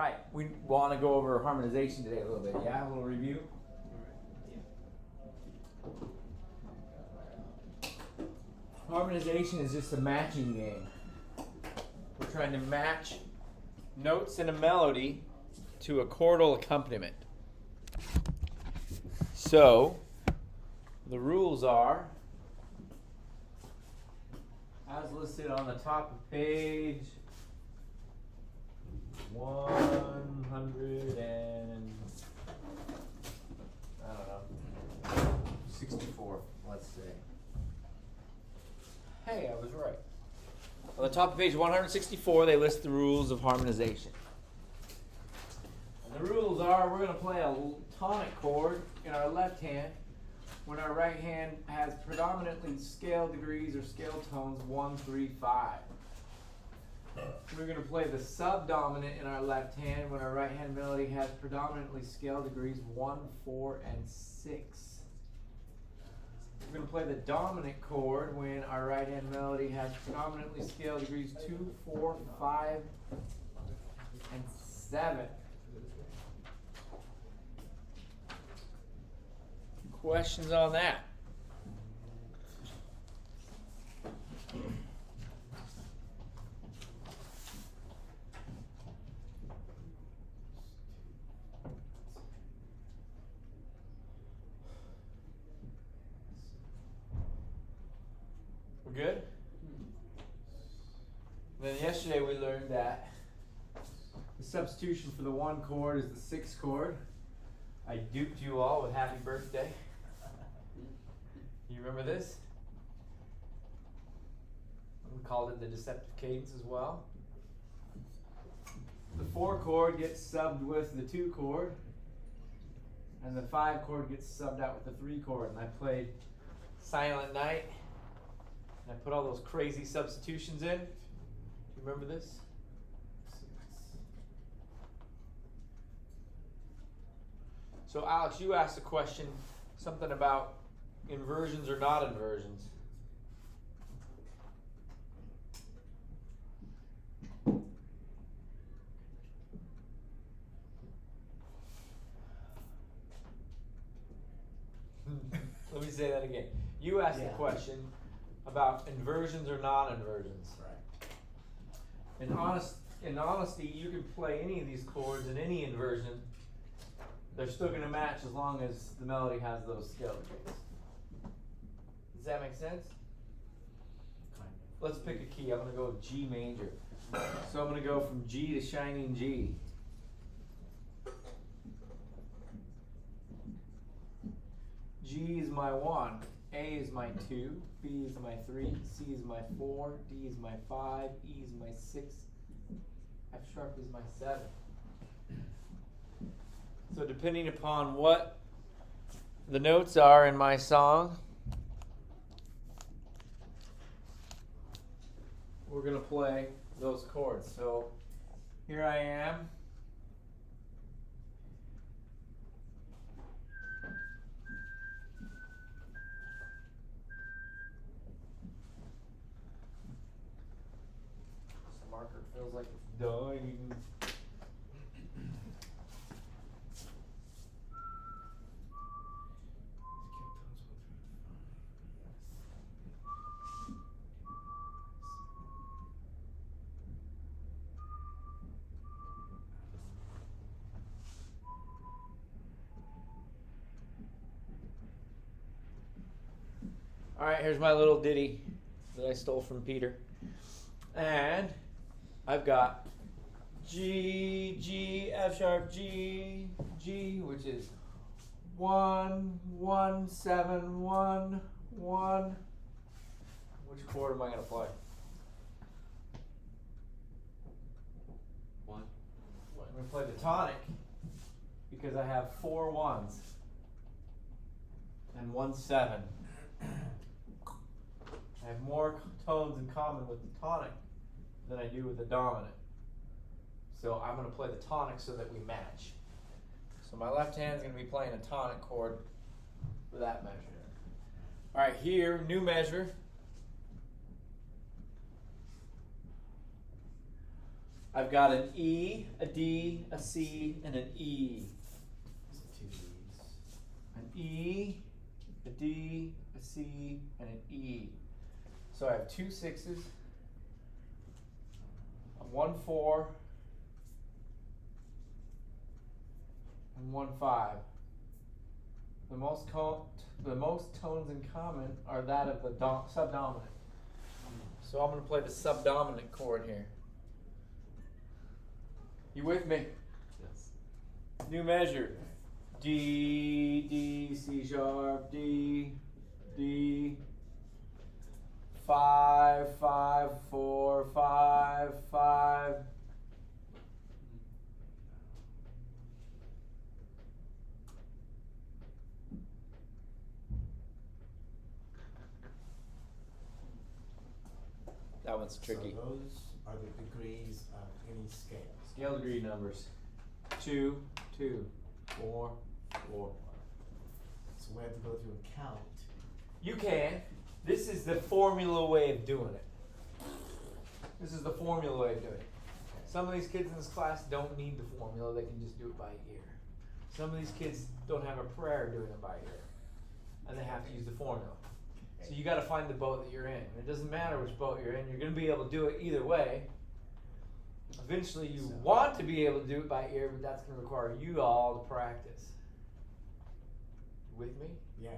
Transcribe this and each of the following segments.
right, we want to go over harmonization today a little bit. Yeah, a little review. Harmonization is just a matching game. We're trying to match notes in a melody to a chordal accompaniment. So, the rules are, as listed on the top of page 100 and, I don't know, 64, let's say. Hey, I was right. On the top of page 164, they list the rules of harmonization. And the rules are, we're going to play a tonic chord in our left hand when our right hand has predominantly scale degrees or scale tones 1, 3, 5. We're going to play the subdominant in our left hand when our right hand melody has predominantly scale degrees 1, 4, and 6. We're going to play the dominant chord when our right hand melody has predominantly scale degrees 2, 4, 5, and 7. Questions on that? We're good? Then yesterday we learned that the substitution for the 1 chord is the 6th chord. I duped you all with happy birthday. You remember this? We called it the deceptive cadence as well. The 4 chord gets subbed with the 2 chord, and the 5 chord gets subbed out with the 3 chord. And I played Silent Night, and I put all those crazy substitutions in. Do you remember this? So Alex, you asked a question, something about inversions or not inversions. Let me say that again. You asked the question about inversions or non-inversions. Right. In honesty, you can play any of these chords in any inversion. They're still going to match as long as the melody has those scale degrees. Does that make sense? Let's pick a key. I'm going to go with G major. So I'm going to go from G to shining G. G is my 1, A is my 2, B is my 3, C is my 4, D is my 5, E is my 6, F sharp is my 7. So depending upon what the notes are in my song, we're going to play those chords. So here I am. This marker feels like it's dying. All right, here's my little ditty that I stole from Peter. And I've got G, G, F sharp, G, G, which is 1, 1, 7, 1, 1. Which chord am I going to play? 1. I'm going to play the tonic because I have 4 1s and 1 7. I have more tones in common with the tonic than I do with the dominant. So I'm going to play the tonic so that we match. So my left hand is going to be playing a tonic chord for that measure. All right, here, new measure. I've got an E, a D, a C, and an E. Two D's. An E, a D, a C, and an E. So I have 2 6s, a 1 4, and 1 5. The most tones in common are that of the subdominant. So I'm going to play the subdominant chord here. You with me? Yes. New measure. D, D, C sharp, D, D. 5, 5, 4, 5, 5. That one's tricky. So those are the degrees of any scale. Scale degree numbers. 2, 2, 4, 4. So we have to go through and count. You can. This is the formula way of doing it. This is the formula way of doing it. Some of these kids in this class don't need the formula. They can just do it by ear. Some of these kids don't have a prayer doing it by ear. And they have to use the formula. So you got to find the boat that you're in. It doesn't matter which boat you're in. You're going to be able to do it either way. Eventually you want to be able to do it by ear, but that's going to require you all to practice. With me? Yeah.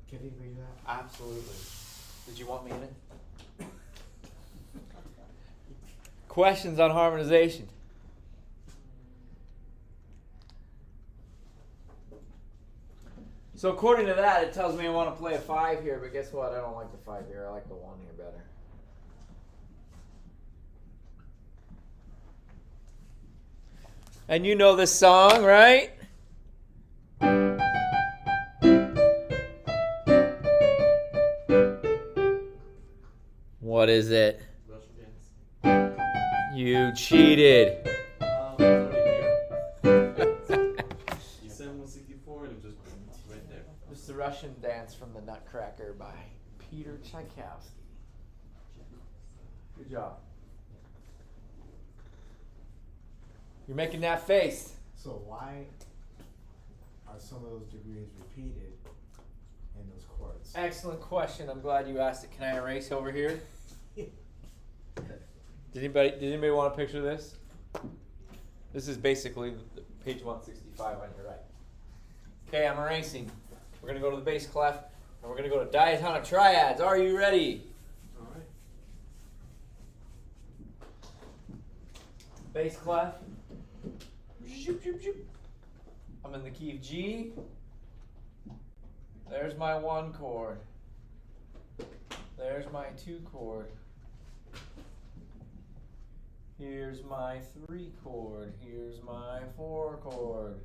Can you read that? Absolutely. Did you want me in it? Questions on harmonization? So according to that, it tells me I want to play a 5 here, but guess what? I don't like the 5 here. I like the 1 here better. And you know this song, right? What is it? You cheated. You said 164 and it was just right there. This is the Russian dance from the Nutcracker by Peter Tchaikovsky. Good job. You're making that face. So why are some of those degrees repeated in those chords? Excellent question. I'm glad you asked it. Can I erase over here? Did anybody want a picture of this? This is basically page 165 on your right. Okay, I'm erasing. We're going to go to the bass clef, and we're going to go to diatonic triads. Are you ready? All right. Bass clef. I'm in the key of G. There's my 1 chord. There's my 2 chord. Here's my 3 chord. Here's my 4 chord.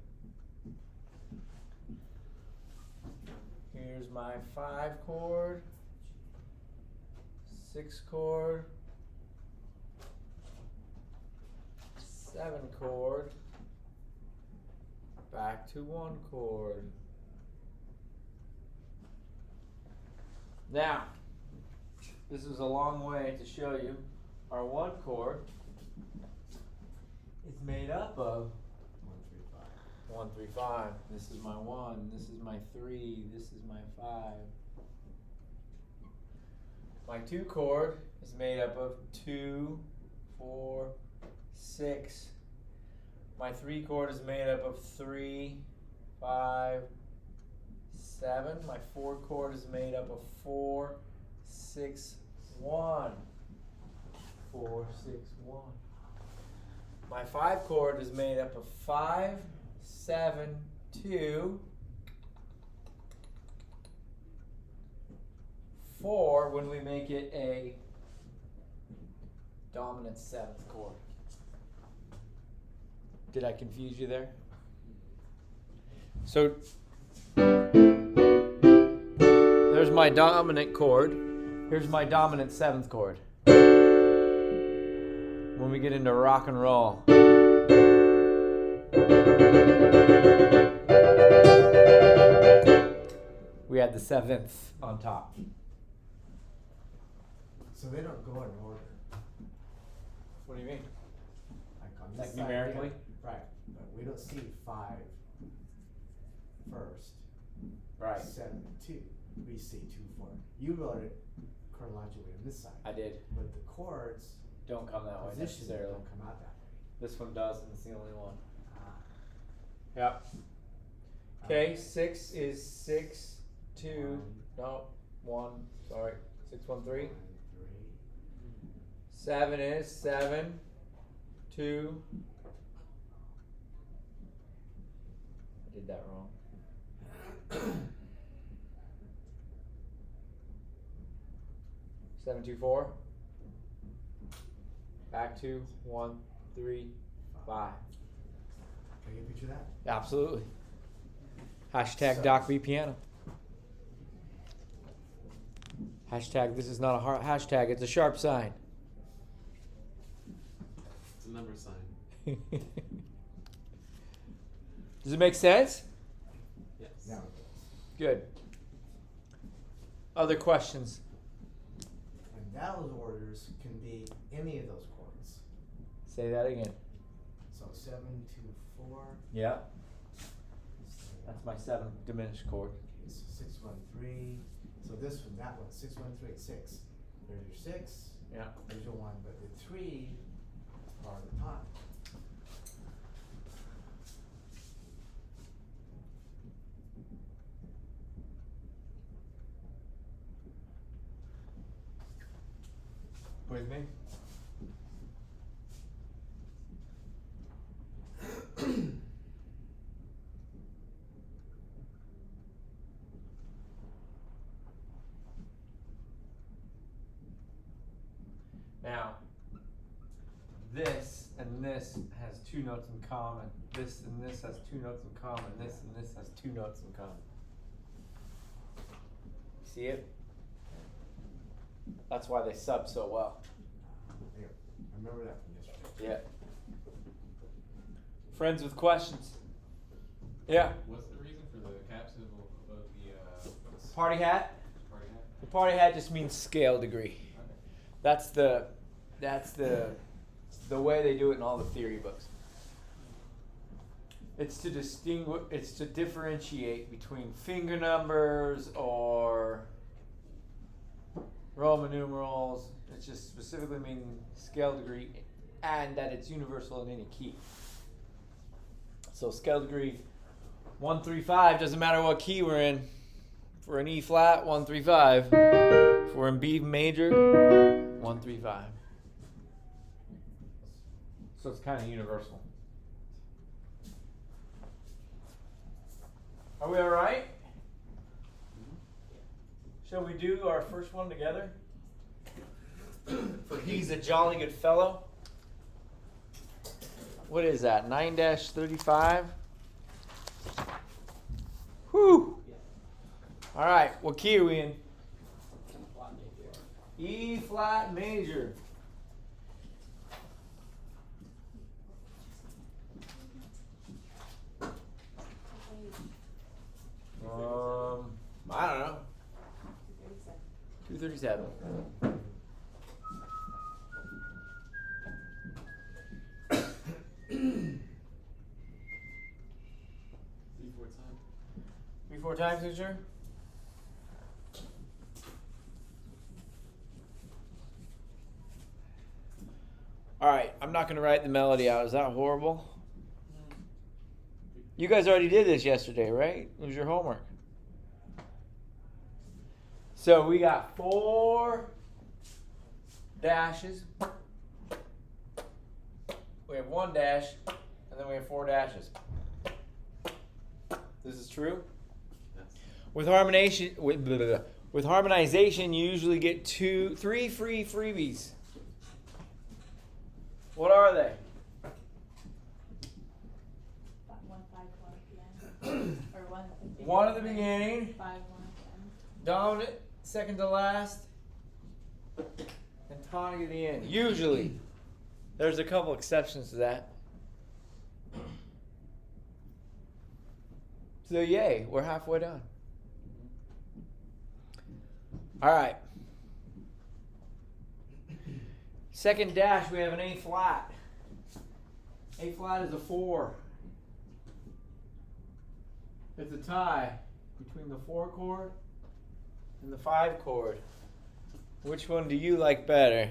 Here's my 5 chord. 6 chord. 7 chord. Back to 1 chord. Now, this is a long way to show you our 1 chord is made up of 1, 3, 5. This is my 1. This is my 3. This is my 5. My 2 chord is made up of 2, 4, 6. My 3 chord is made up of 3, 5, 7. My 4 chord is made up of 4, 6, 1. 4, 6, 1. My 5 chord is made up of 5, 7, 2, 4 when we make it a dominant 7th chord. Did I confuse you there? So there's my dominant chord. Here's my dominant 7th chord. When we get into rock and roll. We had the 7th on top. So they don't go in order. What do you mean? On this Like side here, numerically? right, but we don't see 5 first. Right. 7 and 2. We see 2, 4. You wrote it chronologically on this side. I did. But the chords Don't come that way positions necessarily. don't come out that way. This one does, and it's the only one. Ah. Yep. Okay, 6 is 6, 2, no, 1, sorry, 6, 1, 3. 1, 3. 7 is 7, 2. I did that wrong. 7, 2, 4. Back 2, 1, 3, 5. Can you picture that? Absolutely. Hashtag So- Doc B Piano. Hashtag this is not a hard hashtag, it's a sharp sign. It's a number sign. Does it make sense? Yes. Now, Good. Other questions? and those orders can be any of those chords. Say that again. So 7, 2, 4. Yeah. That's my 7 diminished chord. Okay, so 6, 1, 3. So this one, that one, 6, 1, 3, 6. There's your 6. Yeah. There's your 1, but the 3 is part of the tonic. With me? Now, this and this has 2 notes in common. This and this has 2 notes in common. This and this has 2 notes in common. See it? That's why they sub so well. There, I remember that from yesterday. Yeah. Friends with questions? Yeah. What's the reason for the capsule of the Party hat? party hat? The party hat just means scale degree. Okay. That's the way they do it in all the theory books. It's to distinguish. It's to differentiate between finger numbers or Roman numerals. It's just specifically meaning scale degree, and that it's universal in any key. So scale degree 1-3-5 doesn't matter what key we're in. If we're in E flat, 1-3-5. If we're in B major, 1-3-5. So it's kind of universal. Are we all right? Shall we do our first one together? For he's a jolly good fellow. What is that? 9-35? Whew. All right. What key are we in? E flat major. I don't know. 237. Three, 4 times, teacher? Alright, I'm not going to write the melody out. Is that horrible? You guys already did this yesterday, right? It was your homework. So we got 4 dashes. We have 1 dash, and then we have 4 dashes. This is true? Yes. With harmonization, you usually get 3 free freebies. What are they? 1, 5, 4 at the end. Or 1 at the beginning. 1 at the beginning, 5, 1 at the end. dominant, second to last, and tonic at the end. Usually. There's a couple exceptions to that. So yay, we're halfway done. All right. Second dash, we have an A flat. A flat is a 4. It's a tie between the 4 chord and the 5 chord. Which one do you like better?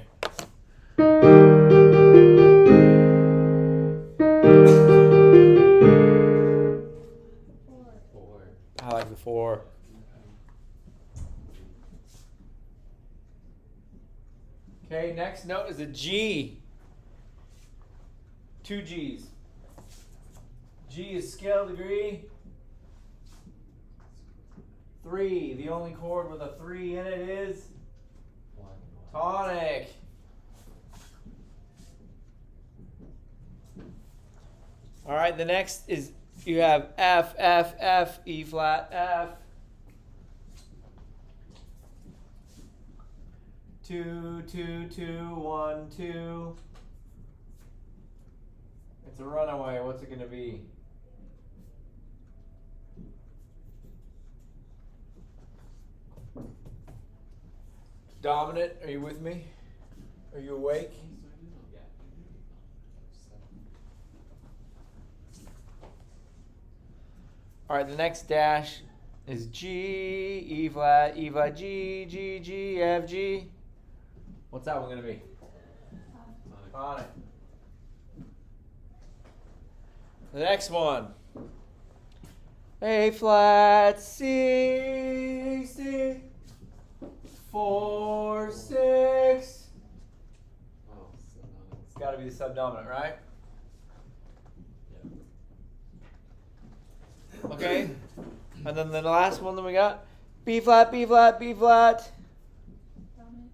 Four. I like the 4. Okay, next note is a G. 2 G's. G is scale degree. 3. The only chord with a 3 in it is tonic. All right, the next is you have F, F, F, E flat, F. 2, 2, 2, 1, 2. It's a runaway. What's it going to be? Dominant, are you with me? Are you awake? All right, the next dash is G, E flat, G, G, G, F, G. What's that one going to be? Tonic. The next one. A flat, C, C, 4, 6. Oh, It's got to be the subdominant, right? Okay. And then the last one that we got, B flat, B flat, B flat. Dominant.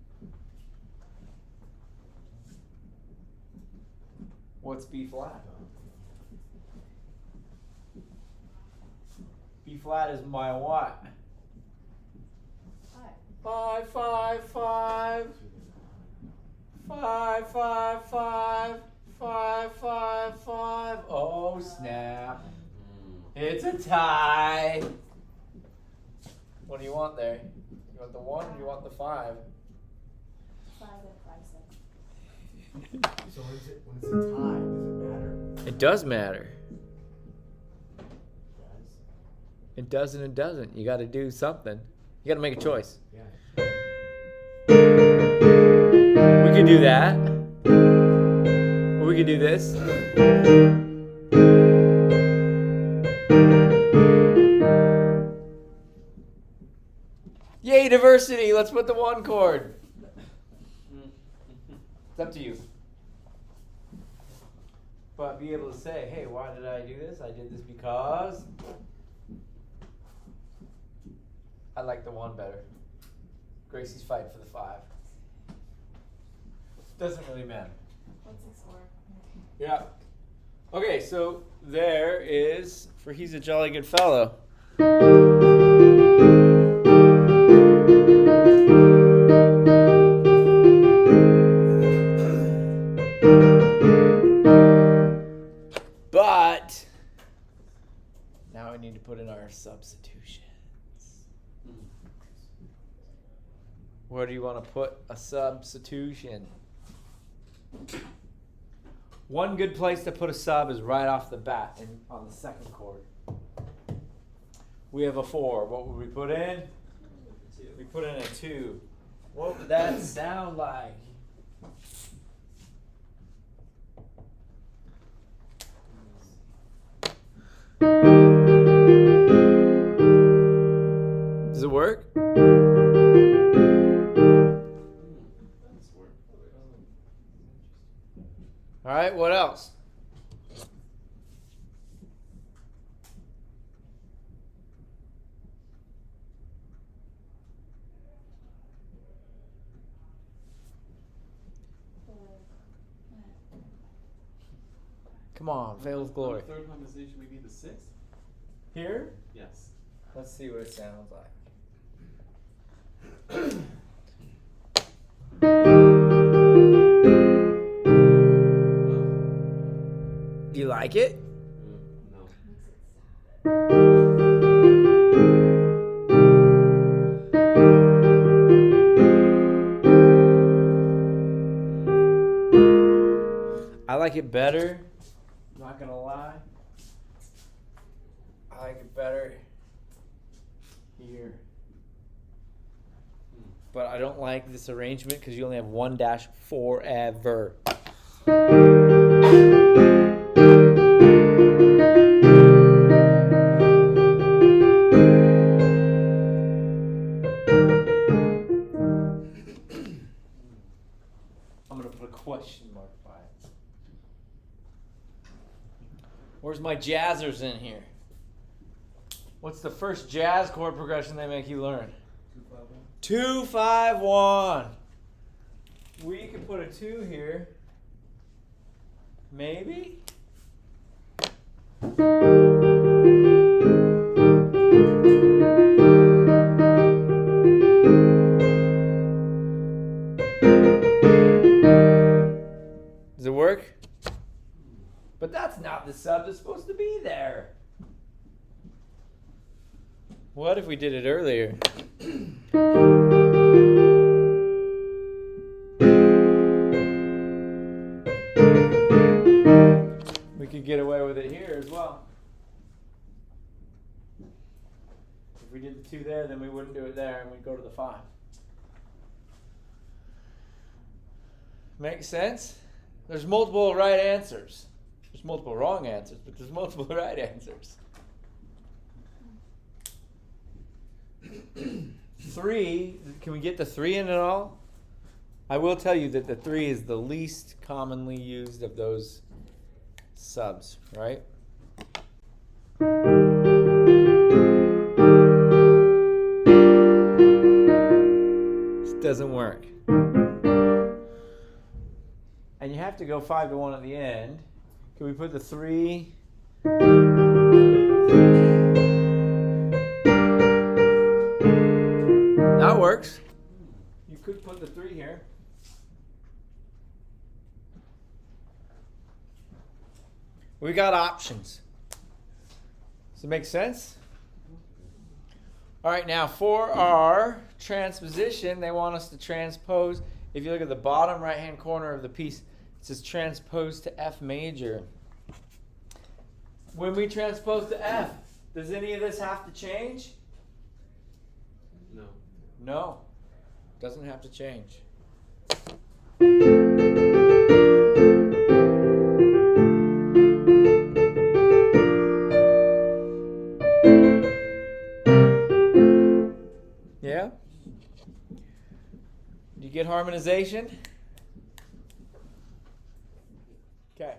What's B flat? B flat is my what? 5. 5, 5, 5. 5, 5, 5. 5, 5, 5. Oh, snap. It's a tie. What do you want there? You want the 1 or do you want the 5? 5 and 5, 6. So when it's a tie, does it matter? It does matter. Guys? It does and it doesn't. You got to do something. You got to make a choice. Yeah. We could do that. Or we could do this. Yay, diversity. Let's put the 1 chord. It's up to you. But be able to say, hey, why did I do this? I did this because I like the 1 better. Gracie's fighting for the 5. Doesn't really matter. What's 6 for? Yeah. Okay, so there is, for He's a Jolly Good Fellow. But now we need to put in our substitutions. Where do you want to put a substitution? One good place to put a sub is right off the bat on the 2nd chord. We have a 4. What would we put in? 2. We put in a 2. What would that sound like? Does it work? All right, what else? Come on, fail with glory. On the 3rd harmonization, we need the 6th? Here? Yes. Let's see what it sounds like. You like it? No. Makes it sad. I like it better Not gonna lie. I like it better here. But I don't like this arrangement because you only have one dash forever. I'm gonna put a question mark by it. Where's my jazzers in here? What's the first jazz chord progression they make you learn? 2, 5, 1. We could put a 2 here. Maybe? Does it work? But that's not the sub that's supposed to be there. What if we did it earlier? We could get away with it here as well. If we did the 2 there, then we wouldn't do it there and we'd go to the 5. Make sense? There's multiple right answers. There's multiple wrong answers, but there's multiple right answers. 3, can we get the 3 in at all? I will tell you that the 3 is the least commonly used of those subs, right? This doesn't work. And you have to go 5 to 1 at the end. Can we put the 3? That works. You could put the 3 here. We got options. Does it make sense? All right, now for our transposition, they want us to transpose. If you look at the bottom right-hand corner of the piece, it says transpose to F major. When we transpose to F, does any of this have to change? No. No, doesn't have to change. Yeah? Do you get harmonization? Okay.